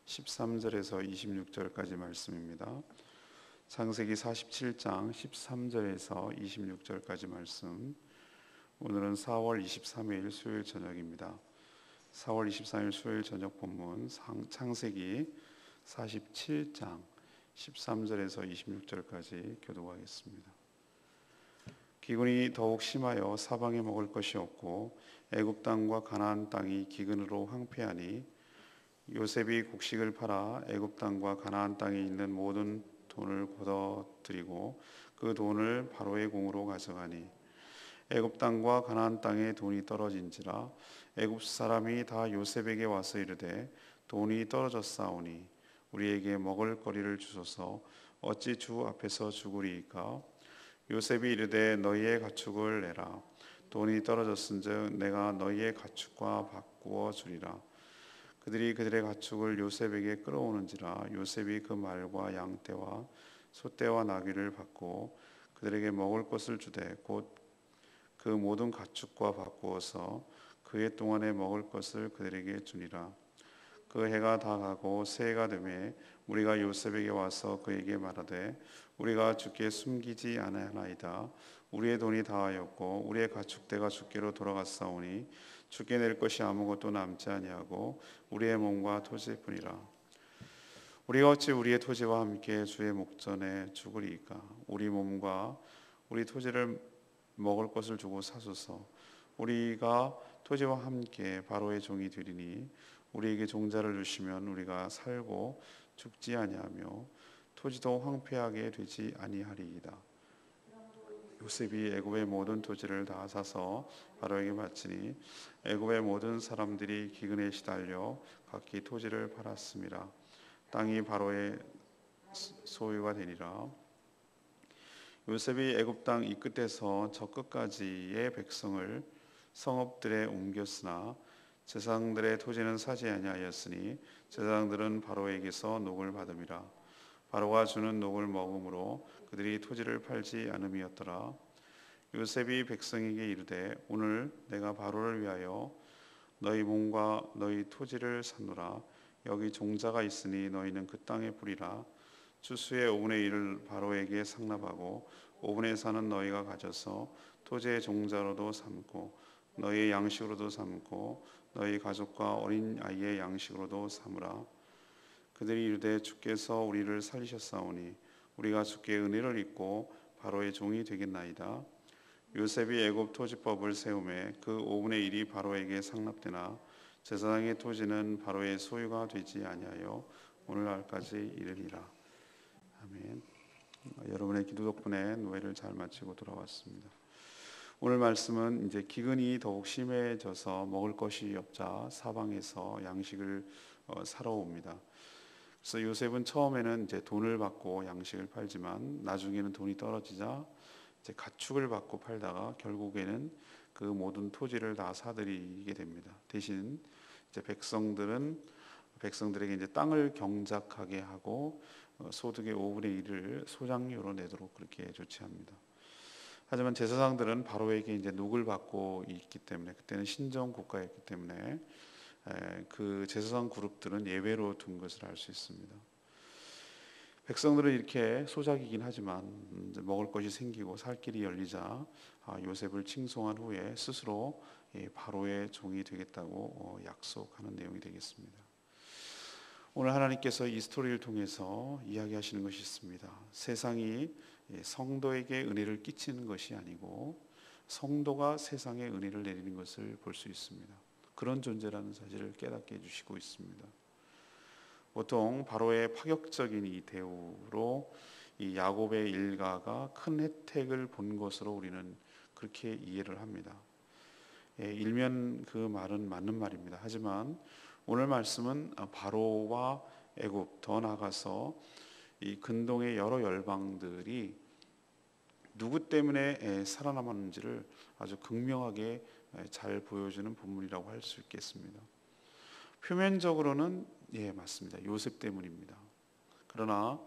13절에서 26절까지 말씀입니다. 창세기 47장 13절에서 26절까지 말씀. 오늘은 4월 23일 수요일 저녁입니다. 4월 23일 수요일 저녁 본문 창세기 47장 13절에서 26절까지 교독하겠습니다. 기근이 더욱 심하여 사방에 먹을 것이 없고 애굽 땅과 가나안 땅이 기근으로 황폐하니 요셉이 곡식을 팔아 애굽 땅과 가나안 땅에 있는 모든 돈을 걷어들이고 그 돈을 바로의 공으로 가져가니 애굽 땅과 가나안 땅에 돈이 떨어진지라 애굽 사람이 다 요셉에게 와서 이르되 돈이 떨어졌사오니 우리에게 먹을 거리를 주소서 어찌 주 앞에서 죽으리이까. 요셉이 이르되 너희의 가축을 내라. 돈이 떨어졌은즉 내가 너희의 가축과 바꾸어 주리라. 그들이 그들의 가축을 요셉에게 끌어오는지라 요셉이 그 말과 양떼와 소떼와 나귀를 받고 그들에게 먹을 것을 주되 곧 그 모든 가축과 바꾸어서 그 해 동안에 먹을 것을 그들에게 주니라. 그 해가 다 가고 새해가 되매 우리가 요셉에게 와서 그에게 말하되 우리가 주께 숨기지 아니하나이다. 우리의 돈이 다하였고 우리의 가축대가 주께로 돌아갔사오니 주께 낼 것이 아무것도 남지 아니하고 우리의 몸과 토지뿐이라. 우리가 어찌 우리의 토지와 함께 주의 목전에 죽으리이까. 우리 몸과 우리 토지를 먹을 것을 주고 사소서. 우리가 토지와 함께 바로의 종이 되리니 우리에게 종자를 주시면 우리가 살고 죽지 아니하며 토지도 황폐하게 되지 아니하리이다. 요셉이 애굽의 모든 토지를 다 사서 바로에게 바치니 애굽의 모든 사람들이 기근에 시달려 각기 토지를 팔았음이라. 땅이 바로의 소유가 되니라. 요셉이 애굽 땅 이 끝에서 저 끝까지의 백성을 성읍들에 옮겼으나 제사장들의 토지는 사지 아니하였으니 제사장들은 바로에게서 녹을 받음이라. 바로가 주는 녹을 먹음으로 그들이 토지를 팔지 않음이었더라. 요셉이 백성에게 이르되 오늘 내가 바로를 위하여 너희 몸과 너희 토지를 샀노라. 여기 종자가 있으니 너희는 그 땅에 뿌리라. 추수의 5분의 1을 바로에게 상납하고 5분의 4는 너희가 가져서 토지의 종자로도 삼고 너희의 양식으로도 삼고 너희 가족과 어린 아이의 양식으로도 삼으라. 그들이 이르되 주께서 우리를 살리셨사오니 우리가 주께 은혜를 입고 바로의 종이 되겠나이다. 요셉이 애굽 토지법을 세우매 그 5분의 1이 바로에게 상납되나 제사장의 토지는 바로의 소유가 되지 아니하여 오늘날까지 이르리라. 아멘. 여러분의 기도 덕분에 노예를 잘 마치고 돌아왔습니다. 오늘 말씀은 이제 기근이 더욱 심해져서 먹을 것이 없자 사방에서 양식을 사러 옵니다. 그래서 요셉은 처음에는 이제 돈을 받고 양식을 팔지만 나중에는 돈이 떨어지자 이제 가축을 받고 팔다가 결국에는 그 모든 토지를 다 사들이게 됩니다. 대신 이제 백성들에게 이제 땅을 경작하게 하고 소득의 5분의 1을 소장료로 내도록 그렇게 조치합니다. 하지만 제사장들은 바로에게 이제 녹을 받고 있기 때문에 그때는 신정 국가였기 때문에 그 제사장 그룹들은 예외로 둔 것을 알 수 있습니다. 백성들은 이렇게 소작이긴 하지만 이제 먹을 것이 생기고 살 길이 열리자 요셉을 칭송한 후에 스스로 바로의 종이 되겠다고 약속하는 내용이 되겠습니다. 오늘 하나님께서 이 스토리를 통해서 이야기하시는 것이 있습니다. 세상이 성도에게 은혜를 끼치는 것이 아니고 성도가 세상에 은혜를 내리는 것을 볼 수 있습니다. 그런 존재라는 사실을 깨닫게 해주시고 있습니다. 보통 바로의 파격적인 이 대우로 이 야곱의 일가가 큰 혜택을 본 것으로 우리는 그렇게 이해를 합니다. 일면 그 말은 맞는 말입니다. 하지만 오늘 말씀은 바로와 애굽 더 나아가서 이 근동의 여러 열방들이 누구 때문에 살아남았는지를 아주 극명하게 잘 보여주는 본문이라고 할 수 있겠습니다. 표면적으로는 맞습니다. 요셉 때문입니다. 그러나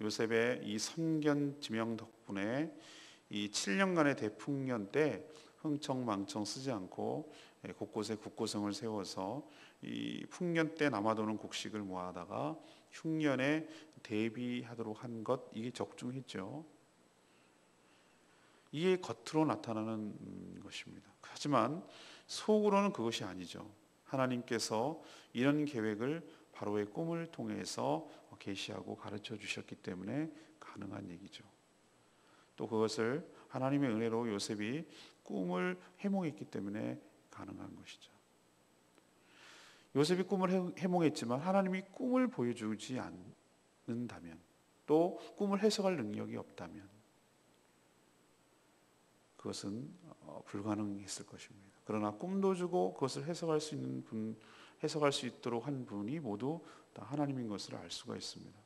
요셉의 이 선견 지명 덕분에 이 7년간의 대풍년 때 흥청망청 쓰지 않고 곳곳에 국고성을 세워서 이 풍년 때 남아도는 곡식을 모아다가 흉년에 대비하도록 한 것, 이게 적중했죠. 이게 겉으로 나타나는 것입니다. 하지만 속으로는 그것이 아니죠. 하나님께서 이런 계획을 바로의 꿈을 통해서 계시하고 가르쳐 주셨기 때문에 가능한 얘기죠. 또 그것을 하나님의 은혜로 요셉이 꿈을 해몽했기 때문에 가능한 것이죠. 요셉이 꿈을 해몽했지만 하나님이 꿈을 보여주지 않는다면, 또 꿈을 해석할 능력이 없다면 그것은 불가능했을 것입니다. 그러나 꿈도 주고 그것을 해석할 수 있는 분, 해석할 수 있도록 한 분이 모두 다 하나님인 것을 알 수가 있습니다.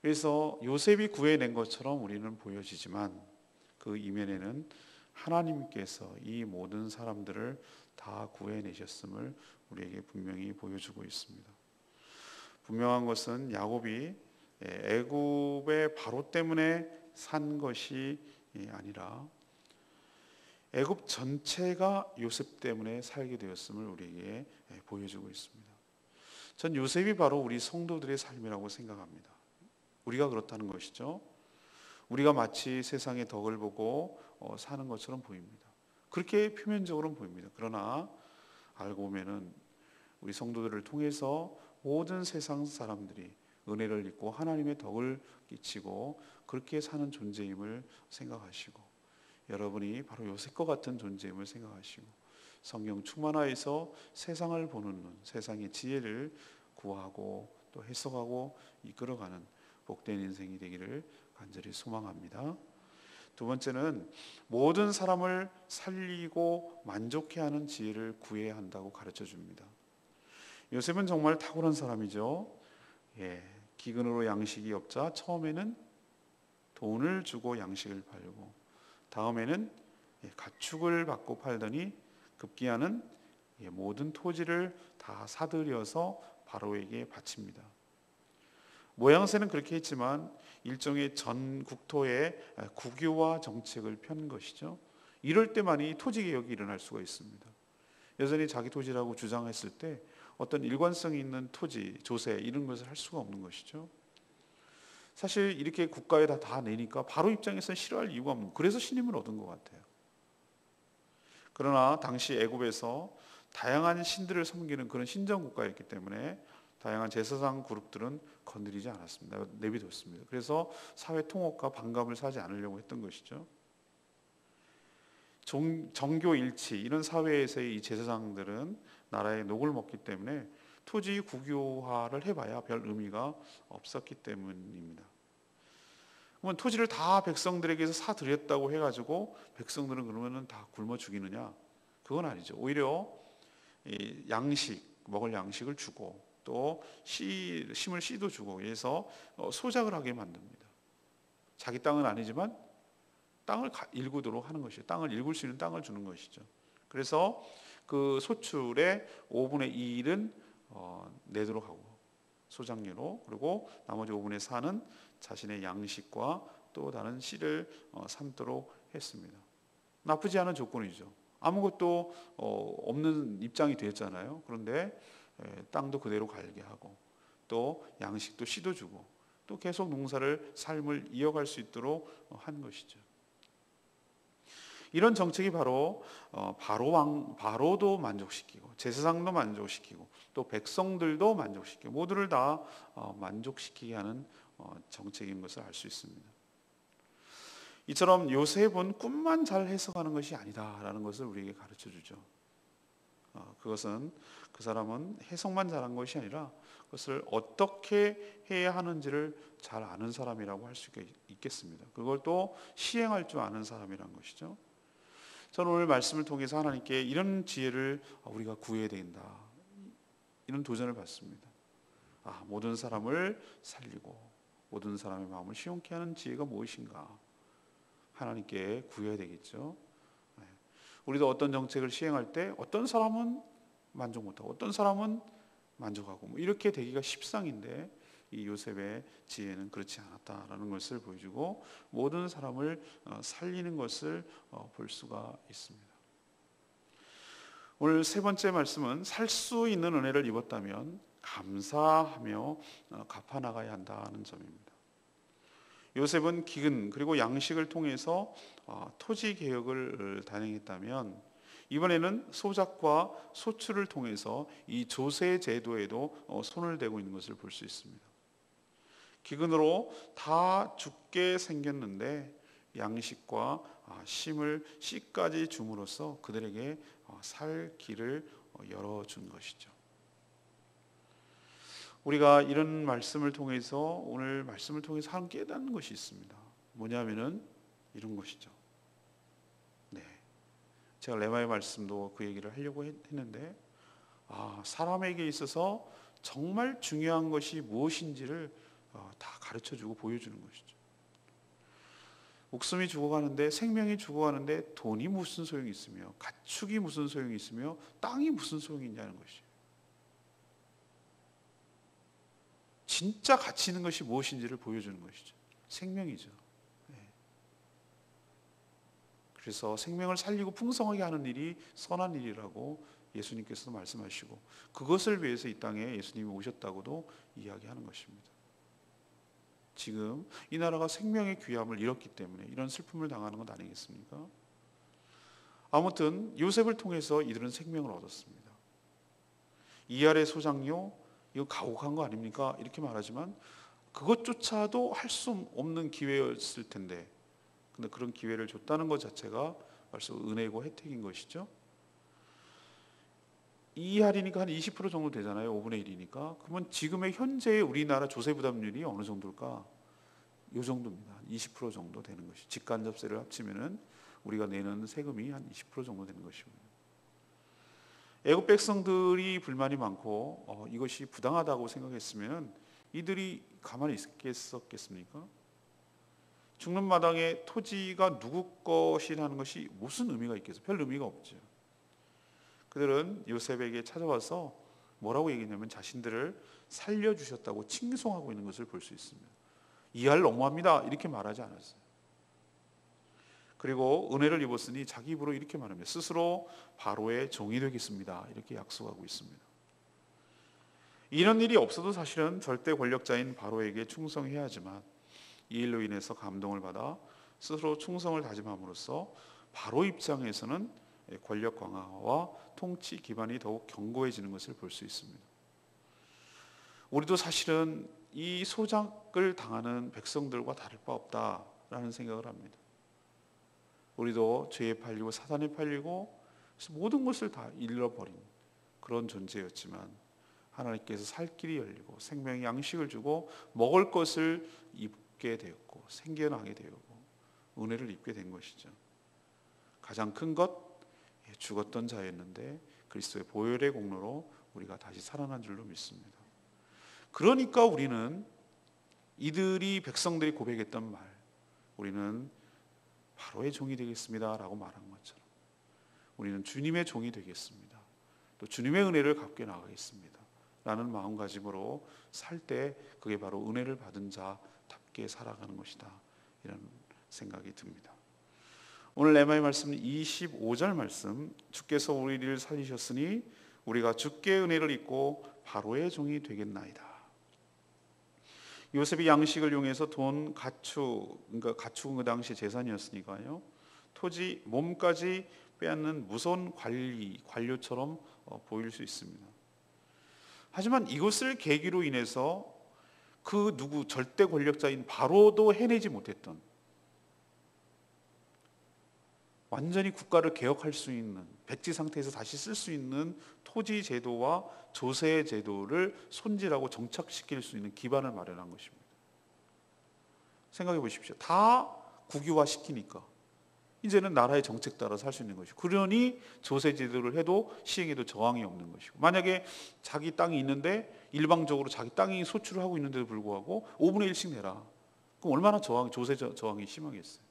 그래서 요셉이 구해낸 것처럼 우리는 보여지지만 그 이면에는 하나님께서 이 모든 사람들을 다 구해내셨음을 우리에게 분명히 보여주고 있습니다. 분명한 것은 야곱이 애굽의 바로 때문에 산 것이 아니라 애굽 전체가 요셉 때문에 살게 되었음을 우리에게 보여주고 있습니다. 전 요셉이 바로 우리 성도들의 삶이라고 생각합니다. 우리가 그렇다는 것이죠. 우리가 마치 세상의 덕을 보고 사는 것처럼 보입니다. 그렇게 표면적으로는 보입니다. 그러나 알고 보면은 우리 성도들을 통해서 모든 세상 사람들이 은혜를 입고 하나님의 덕을 끼치고 그렇게 사는 존재임을 생각하시고, 여러분이 바로 요셉과 같은 존재임을 생각하시고, 성령 충만하여서 세상을 보는 눈, 세상의 지혜를 구하고 또 해석하고 이끌어가는 복된 인생이 되기를 간절히 소망합니다. 두 번째는 모든 사람을 살리고 만족해 하는 지혜를 구해야 한다고 가르쳐 줍니다. 요셉은 정말 탁월한 사람이죠. 기근으로 양식이 없자 처음에는 돈을 주고 양식을 팔고, 다음에는 가축을 받고 팔더니 급기야는 모든 토지를 다 사들여서 바로에게 바칩니다. 모양새는 그렇게 했지만 일종의 전 국토의 국유화 정책을 편 것이죠. 이럴 때만이 토지개혁이 일어날 수가 있습니다. 여전히 자기 토지라고 주장했을 때 어떤 일관성이 있는 토지, 조세 이런 것을 할 수가 없는 것이죠. 사실 이렇게 국가에 다 내니까 바로 입장에서 싫어할 이유가 없는, 그래서 신임을 얻은 것 같아요. 그러나 당시 애굽에서 다양한 신들을 섬기는 그런 신정 국가였기 때문에 다양한 제사상 그룹들은 건드리지 않았습니다. 내비뒀습니다. 그래서 사회 통합과 반감을 사지 않으려고 했던 것이죠. 정교 일치, 이런 사회에서의 이 제사장들은 나라의 녹을 먹기 때문에 토지 국유화를 해봐야 별 의미가 없었기 때문입니다. 그러면 토지를 다 백성들에게서 사들였다고 해가지고 백성들은 그러면은 다 굶어 죽이느냐? 그건 아니죠. 오히려 이 먹을 양식을 주고 또 심을 씨도 주고, 그래서 소작을 하게 만듭니다. 자기 땅은 아니지만 땅을 일구도록 하는 것이죠. 땅을 일굴 수 있는 땅을 주는 것이죠. 그래서 그 소출의 5분의 2는 내도록 하고 소작료로, 그리고 나머지 5분의 4는 자신의 양식과 또 다른 씨를 삼도록 했습니다. 나쁘지 않은 조건이죠. 아무것도 없는 입장이 되었잖아요. 그런데 땅도 그대로 갈게 하고 또 양식도 씨도 주고 또 계속 삶을 이어갈 수 있도록 한 것이죠. 이런 정책이 바로 바로도 만족시키고 제사장도 만족시키고 또 백성들도 만족시키고 모두를 다 만족시키게 하는 정책인 것을 알 수 있습니다. 이처럼 요셉은 꿈만 잘 해석하는 것이 아니다라는 것을 우리에게 가르쳐 주죠. 그것은 그 사람은 해석만 잘한 것이 아니라 그것을 어떻게 해야 하는지를 잘 아는 사람이라고 할 수 있겠습니다. 그걸 또 시행할 줄 아는 사람이란 것이죠. 저는 오늘 말씀을 통해서 하나님께 이런 지혜를 우리가 구해야 된다, 이런 도전을 받습니다. 모든 사람을 살리고 모든 사람의 마음을 시원케 하는 지혜가 무엇인가 하나님께 구해야 되겠죠. 우리도 어떤 정책을 시행할 때 어떤 사람은 만족 못하고 어떤 사람은 만족하고 이렇게 되기가 십상인데, 이 요셉의 지혜는 그렇지 않았다라는 것을 보여주고 모든 사람을 살리는 것을 볼 수가 있습니다. 오늘 세 번째 말씀은 살 수 있는 은혜를 입었다면 감사하며 갚아 나가야 한다는 점입니다. 요셉은 기근 그리고 양식을 통해서 토지 개혁을 단행했다면 이번에는 소작과 소출을 통해서 이 조세 제도에도 손을 대고 있는 것을 볼 수 있습니다. 기근으로 다 죽게 생겼는데 양식과 심을 씨까지 줌으로써 그들에게 살 길을 열어준 것이죠. 우리가 이런 말씀을 통해서 오늘 말씀을 통해서 한 깨닫는 것이 있습니다. 뭐냐면은 이런 것이죠. 네, 제가 레마의 말씀도 그 얘기를 하려고 했는데 사람에게 있어서 정말 중요한 것이 무엇인지를 다 가르쳐주고 보여주는 것이죠. 목숨이 죽어가는데, 생명이 죽어가는데 돈이 무슨 소용이 있으며 가축이 무슨 소용이 있으며 땅이 무슨 소용이 있냐는 것이에요. 진짜 가치 있는 것이 무엇인지를 보여주는 것이죠. 생명이죠. 네. 그래서 생명을 살리고 풍성하게 하는 일이 선한 일이라고 예수님께서도 말씀하시고 그것을 위해서 이 땅에 예수님이 오셨다고도 이야기하는 것입니다. 지금 이 나라가 생명의 귀함을 잃었기 때문에 이런 슬픔을 당하는 것 아니겠습니까? 아무튼 요셉을 통해서 이들은 생명을 얻었습니다. 이할의 소장료 이거 가혹한 거 아닙니까? 이렇게 말하지만 그것조차도 할 수 없는 기회였을 텐데 근데 그런 기회를 줬다는 것 자체가 벌써 은혜고 혜택인 것이죠. 2할이니까 한 20% 정도 되잖아요. 5분의 1이니까. 그러면 지금의 현재의 우리나라 조세 부담률이 어느 정도일까? 이 정도입니다. 20% 정도 되는 것이. 직간접세를 합치면은 우리가 내는 세금이 한 20% 정도 되는 것입니다. 애굽 백성들이 불만이 많고 이것이 부당하다고 생각했으면 이들이 가만히 있겠습니까? 죽는 마당에 토지가 누구 것이라는 것이 무슨 의미가 있겠어요? 별 의미가 없죠. 그들은 요셉에게 찾아와서 뭐라고 얘기했냐면 자신들을 살려주셨다고 칭송하고 있는 것을 볼 수 있습니다. 이할 너무합니다 이렇게 말하지 않았어요. 그리고 은혜를 입었으니 자기 입으로 이렇게 말합니다. 스스로 바로의 종이 되겠습니다 이렇게 약속하고 있습니다. 이런 일이 없어도 사실은 절대 권력자인 바로에게 충성해야 하지만 이 일로 인해서 감동을 받아 스스로 충성을 다짐함으로써 바로 입장에서는 권력 강화와 통치 기반이 더욱 견고해지는 것을 볼 수 있습니다. 우리도 사실은 이 소작을 당하는 백성들과 다를 바 없다라는 생각을 합니다. 우리도 죄에 팔리고 사단에 팔리고 모든 것을 다 잃어버린 그런 존재였지만 하나님께서 살 길이 열리고 생명의 양식을 주고 먹을 것을 입게 되었고 생겨나게 되었고 은혜를 입게 된 것이죠. 가장 큰 것 죽었던 자였는데 그리스도의 보혈의 공로로 우리가 다시 살아난 줄로 믿습니다. 그러니까 우리는 이들이 백성들이 고백했던 말 우리는 바로의 종이 되겠습니다 라고 말한 것처럼 우리는 주님의 종이 되겠습니다. 또 주님의 은혜를 갚게 나가겠습니다 라는 마음가짐으로 살 때 그게 바로 은혜를 받은 자답게 살아가는 것이다 이런 생각이 듭니다. 오늘 레마의 말씀 25절 말씀 주께서 우리를 살리셨으니 우리가 주께 은혜를 입고 바로의 종이 되겠나이다. 요셉이 양식을 이용해서 돈, 그러니까 가축은 그 당시 재산이었으니까요. 토지, 몸까지 빼앗는 무서운 관료처럼 보일 수 있습니다. 하지만 이것을 계기로 인해서 그 누구 절대 권력자인 바로도 해내지 못했던 완전히 국가를 개혁할 수 있는 백지 상태에서 다시 쓸 수 있는 토지 제도와 조세 제도를 손질하고 정착시킬 수 있는 기반을 마련한 것입니다. 생각해 보십시오. 다 국유화 시키니까 이제는 나라의 정책 따라 살 수 있는 것이고 그러니 조세 제도를 해도 시행해도 저항이 없는 것이고 만약에 자기 땅이 있는데 일방적으로 자기 땅이 소출을 하고 있는데도 불구하고 5분의 1씩 내라. 그럼 얼마나 조세 저항이 심하겠어요.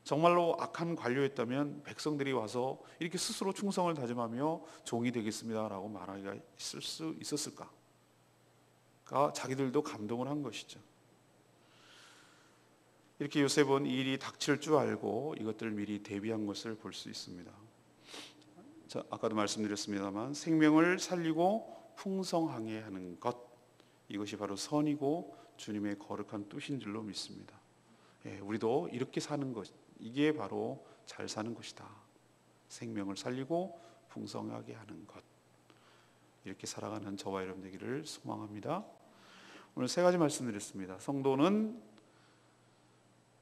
정말로 악한 관료였다면 백성들이 와서 이렇게 스스로 충성을 다짐하며 종이 되겠습니다라고 말하기가 있을 수 있었을까? 자기들도 감동을 한 것이죠. 이렇게 요셉은 이 일이 닥칠 줄 알고 이것들을 미리 대비한 것을 볼 수 있습니다. 아까도 말씀드렸습니다만 생명을 살리고 풍성하게 하는 것, 이것이 바로 선이고 주님의 거룩한 뜻인 줄로 믿습니다. 우리도 이렇게 사는 것, 이게 바로 잘 사는 것이다. 생명을 살리고 풍성하게 하는 것, 이렇게 살아가는 저와 여러분 되기를 소망합니다. 오늘 세 가지 말씀드렸습니다. 성도는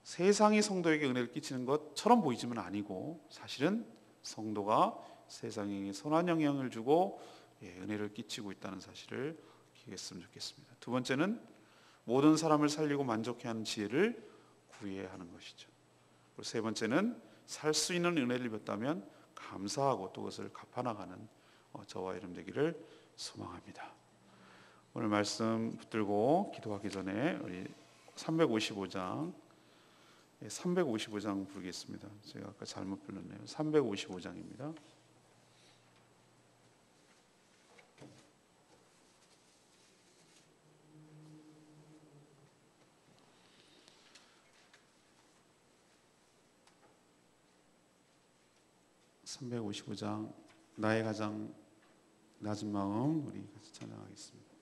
세상이 성도에게 은혜를 끼치는 것처럼 보이지만 아니고, 사실은 성도가 세상에 선한 영향을 주고 은혜를 끼치고 있다는 사실을 기억했으면 좋겠습니다. 두 번째는 모든 사람을 살리고 만족해 하는 지혜를 구해야 하는 것이죠. 그리고 세 번째는 살 수 있는 은혜를 입었다면 감사하고 또 그것을 갚아나가는 저와 여러분 되기를 소망합니다. 오늘 말씀 붙들고 기도하기 전에 우리 355장 부르겠습니다. 제가 아까 잘못 불렀네요. 355장입니다. 나의 가장 낮은 마음, 우리 같이 찬양하겠습니다.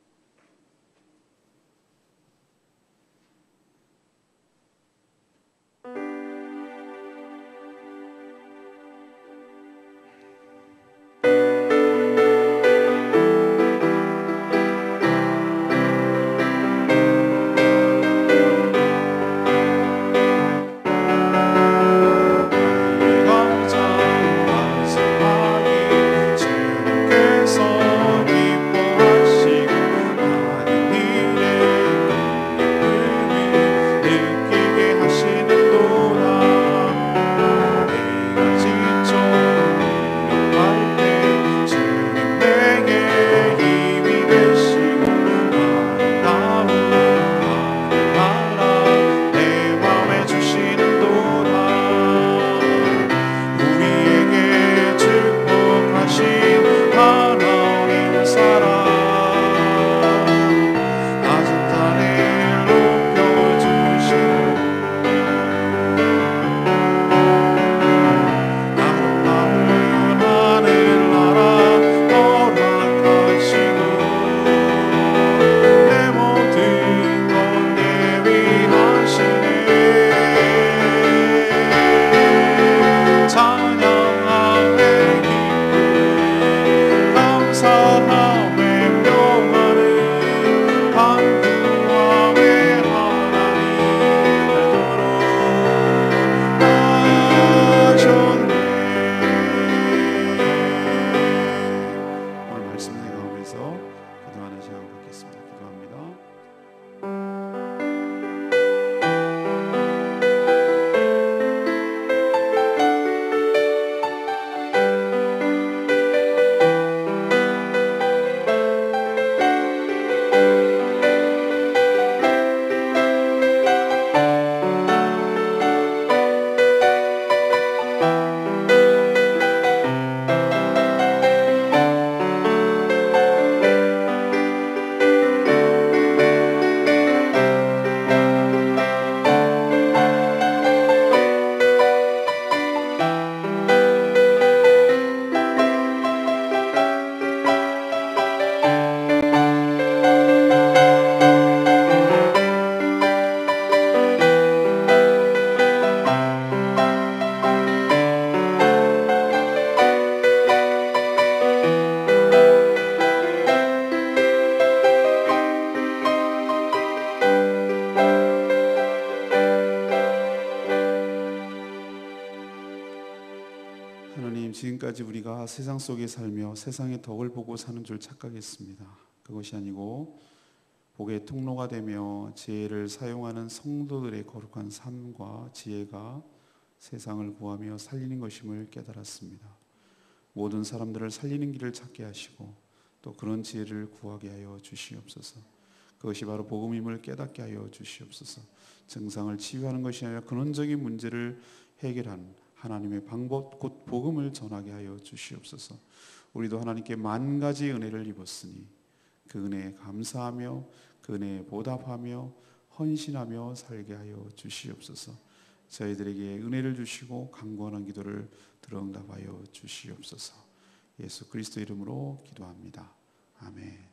하나님, 지금까지 우리가 세상 속에 살며 세상의 덕을 보고 사는 줄 착각했습니다. 그것이 아니고 복의 통로가 되며 지혜를 사용하는 성도들의 거룩한 삶과 지혜가 세상을 구하며 살리는 것임을 깨달았습니다. 모든 사람들을 살리는 길을 찾게 하시고 또 그런 지혜를 구하게 하여 주시옵소서. 그것이 바로 복음임을 깨닫게 하여 주시옵소서. 증상을 치유하는 것이 아니라 근원적인 문제를 해결하는 하나님의 방법, 곧 복음을 전하게 하여 주시옵소서. 우리도 하나님께 만 가지 은혜를 입었으니 그 은혜에 감사하며 그 은혜에 보답하며 헌신하며 살게 하여 주시옵소서. 저희들에게 은혜를 주시고 간구하는 기도를 들어응답하여 주시옵소서. 예수 그리스도 이름으로 기도합니다. 아멘.